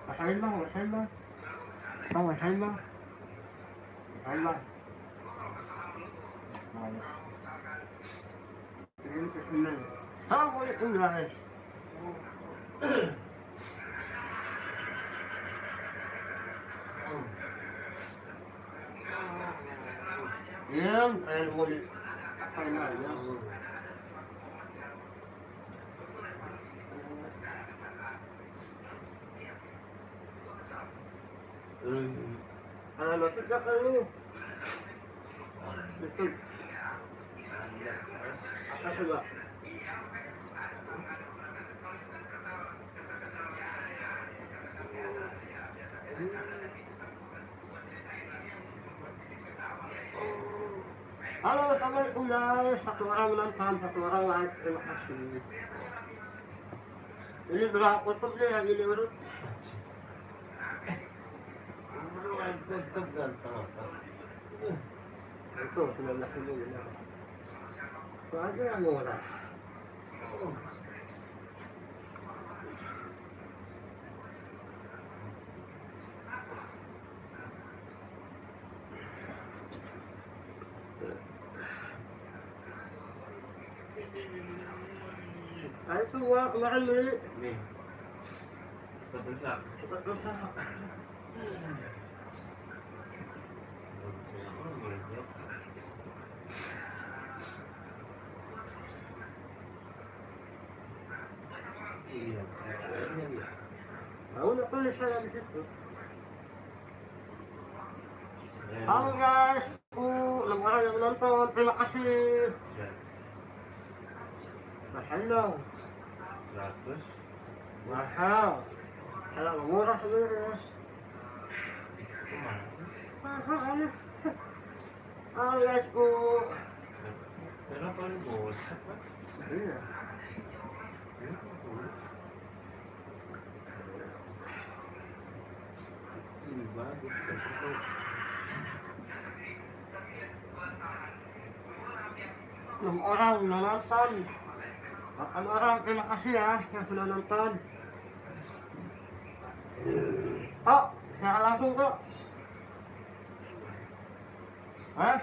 وحيلة وحيلة وحيلة وحيلة السلام عليكم يا عيش يوم المولد أنا ما تسألني betul apa coba halo assalamualaikum guys, satu orang menonton, satu orang like, terima kasih. Ini berapa kutub nih yang ini urut kutub ganteng itu 19 ini itu aja yang murah. Nah itu gua kemarin beli nih cepat rusak. iya Tahu nggak tulisannya di situ? Halo guys, 6 orang yang menonton, terima kasih. Mahal, 100 mahal. Kalau murah sendiri. Mahal. Halo guys, pero paling bosak pak iya. ini bagus itu 6 orang menonton. 8 orang, terima kasih ya yang sudah nonton. Kok, secara langsung kok. Hah?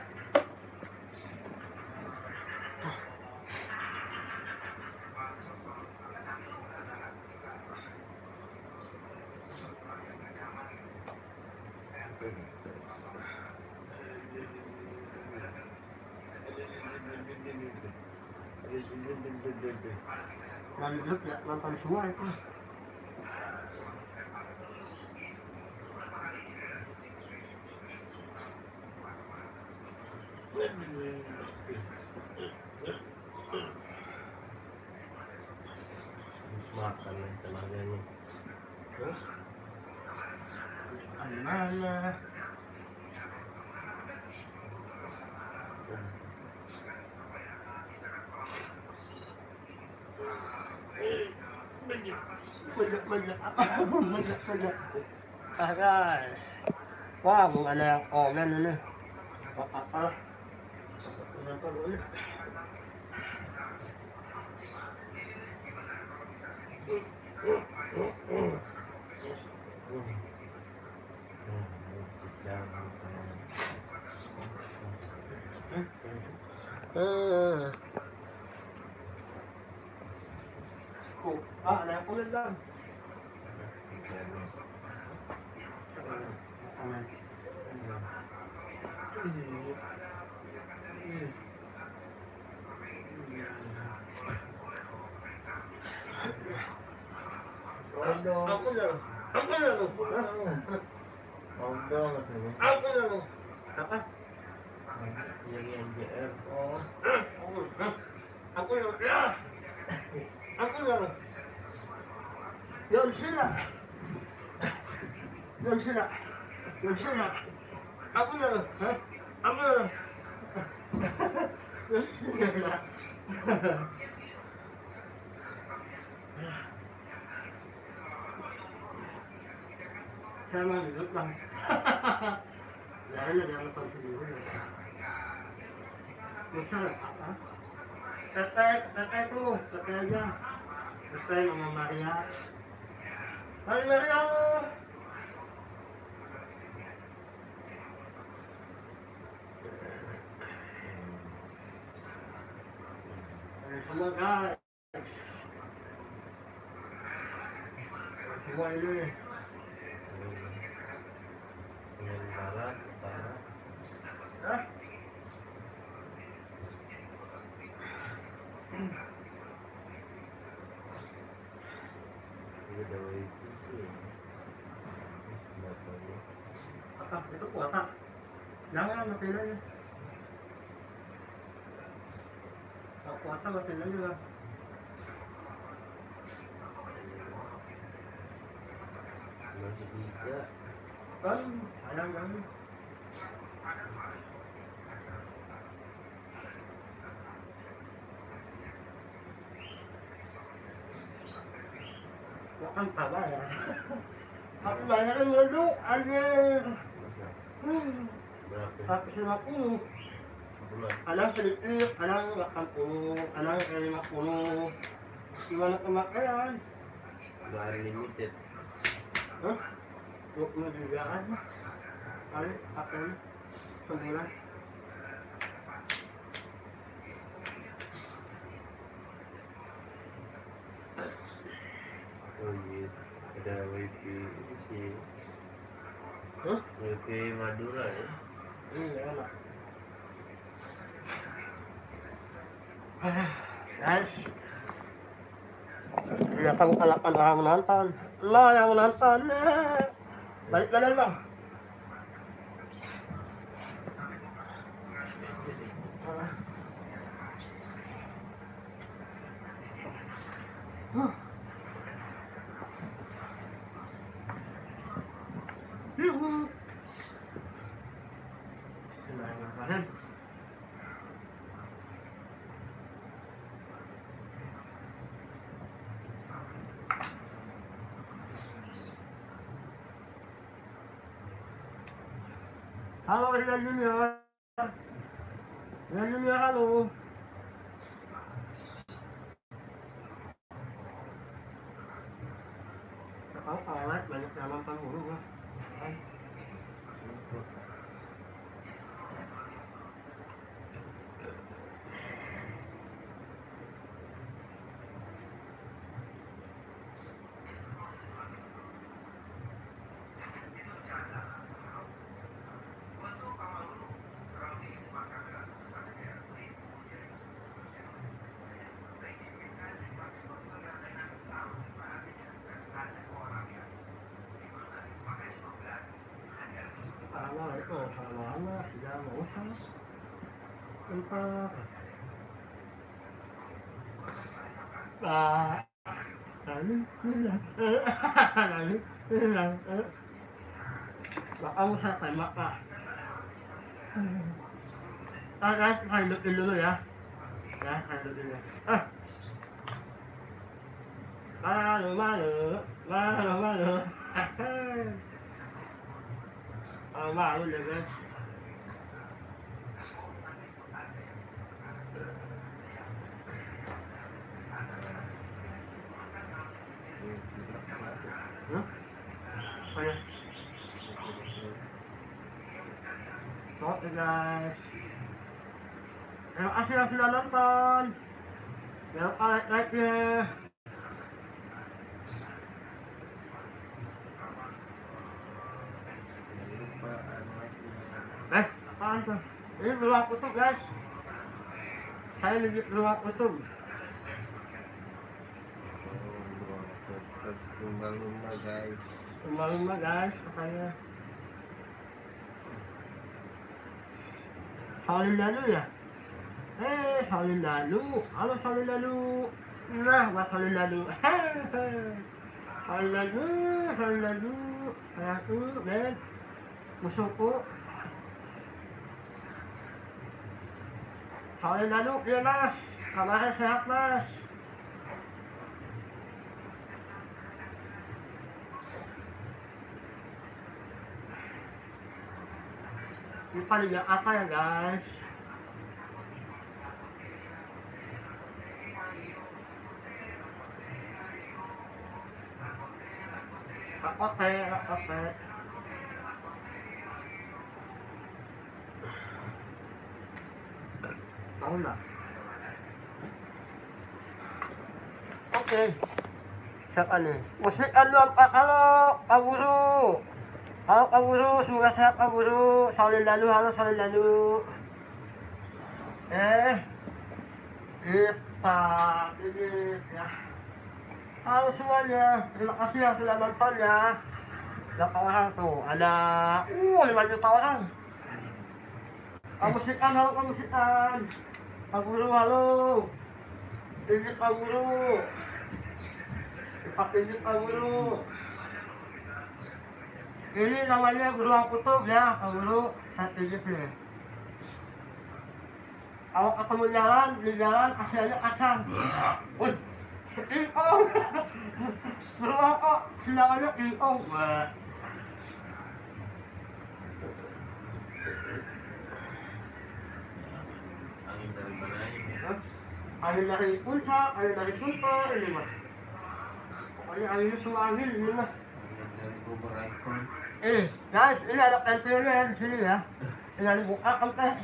Dan dulu ya nonton semua itu. makan nih tenaganya Terus gimana? Banyak. Guys. Wah, belum ada yang komen ini. Apa-apa lah. Nonton dulu. Ada yang komen bang? Aku dulu. Apa? Jadi NJR. Oh. Aku dulu. Aku dulu. John Cena. Aku dulu. Aku dulu. John Cena. Saya mah duduk bang. Biarnya dia nonton sendiri. Bisa nggak apa? Tete, tete tuh, tete aja. Tete Mama Maria. Hai Maria. Semua guys. Semua ini. Dengan barat, utara. Hah? Ini udah itu sih. Batangnya. Apa? Itu kuota. Jangan matiin aja. Kalau kuota matiin aja lah. Masih tiga. Kan, sayang banget. Gua kan salah ya. Tapi bayarnya meleduk, anjir. Berapa? 150. Bulan. Kadang sedikit, kadang 80, kadang 50. Gimana pemakaian? Udah unlimited. Hah? 20 jutaan kali pakai sebulan. Oh iya, ada wifi itu sih. Hah? Wifi Madura ya. Iya enak. Guys, ternyata bukan 8 orang menonton. Lo yang menonton. Balik badan bang. Bismillahirrahmanirrahim. Halo Rian Junior. Rian Junior halo. Tahu kalau banyak yang nonton dulu lah. Assalamualaikum warahmatullahi sudah mau usah untuk lalu bakal saya tembak pak. Guys, saya hidupin dulu ya. Ya, saya hidupin dulu. Malu malu malu malu. Malu deh guys. Oke guys, terima kasih yang sudah nonton. Jangan lupa like-nya. Apaan tuh? Ini beruang kutub guys. Saya lagi beruang kutub. Lumba-lumba guys. Lumba-lumba guys katanya. Salim Lalu ya? Salim Lalu. Halo Salim Lalu. Nah, gua Salim Lalu. Salim Lalu, Salim Lalu. Sayangku, Ben. Musuhku. Salim Lalu, dia mas. Kabarnya sehat mas. Lupa lihat apa ya guys. Oke, oke. Tahu nggak? Oke. Siapa nih? Musik anu apa halo Pak Guru? Halo Pak Guru, semoga sehat Pak Guru. Salin lalu, halo salin lalu. Kita ini ya. Halo semuanya, terima kasih yang sudah nonton ya. Berapa orang tuh? Ada 5 juta orang. Kamusikan, halo kamusikan. Pak Guru, halo. Ini Pak Guru. Pak ini Pak Guru. Ini namanya beruang kutub ya, Pak Guru. Saya pijit nih. Kalau ketemu jalan, di jalan kasih aja kacang. Wih, ingkong. Beruang kok, silangannya ingkong. Angin dari mana ini? Angin dari puncak, angin dari super, ini mah. Pokoknya anginnya semua angin ini mah. Angin dari bubur icon. Guys, ini ada pentilnya ya di sini ya. Tinggal dibuka kempes.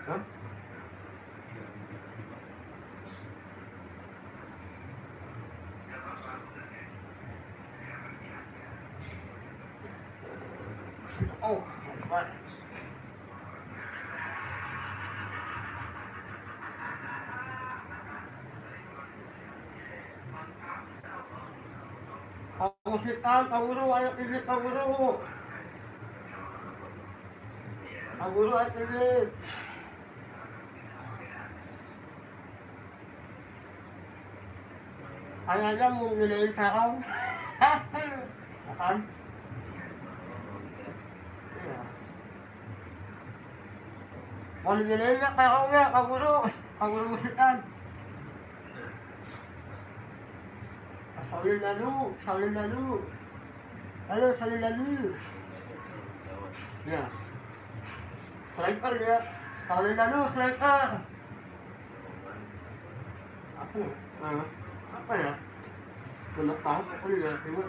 Hah? Oh, my. Kamusikan, Pak Guru, ayo pijit Pak Guru. Pak Guru, ayo pijit. Kayaknya mau ngilihin terong. Bukan? Iya. Mau ngilihinnya terongnya, Pak Guru. Pak Guru musikan. Salin lalu, salin lalu. Halo, salin lalu. Ya. Striker ya. Salin lalu, striker. Aku, apa ya? Benar tahu aku lihat itu.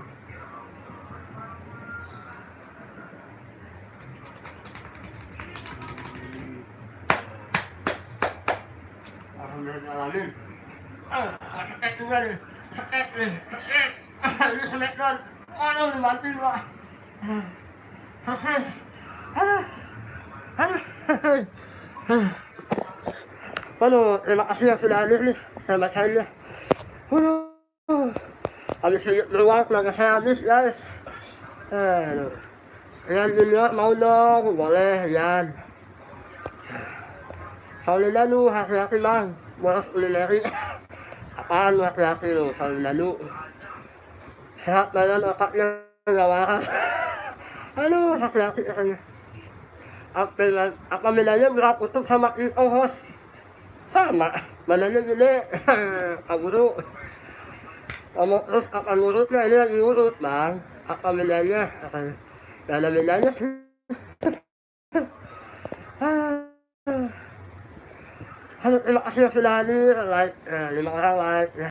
Alhamdulillah. Sakit juga nih. Sakit nih. Sakit. Ini smackdown. Aduh, dibantuin Pak. Selesai. Aduh. Aduh, terima kasih yang sudah hadir nih. Saya bacain ya. Habis pijit beruang, tenaga saya habis guys. Aduh. Rian Junior mau dong, boleh Rian. Salin lalu, hati-hati bang. Boros ulineri. Apaan hati-hati lu, salin lalu. Sehat badan otaknya nggak waras. Aduh, hati-hati katanya. Apa bedanya beruang kutub sama ingkong host? Sama, badannya gede. Pak Guru. Kamu terus akan ngurutnya, ini lagi ngurut bang. Apa bedanya? Gak ada bedanya sih. Halo, terima kasih yang sudah hadir. Like, 5 orang like.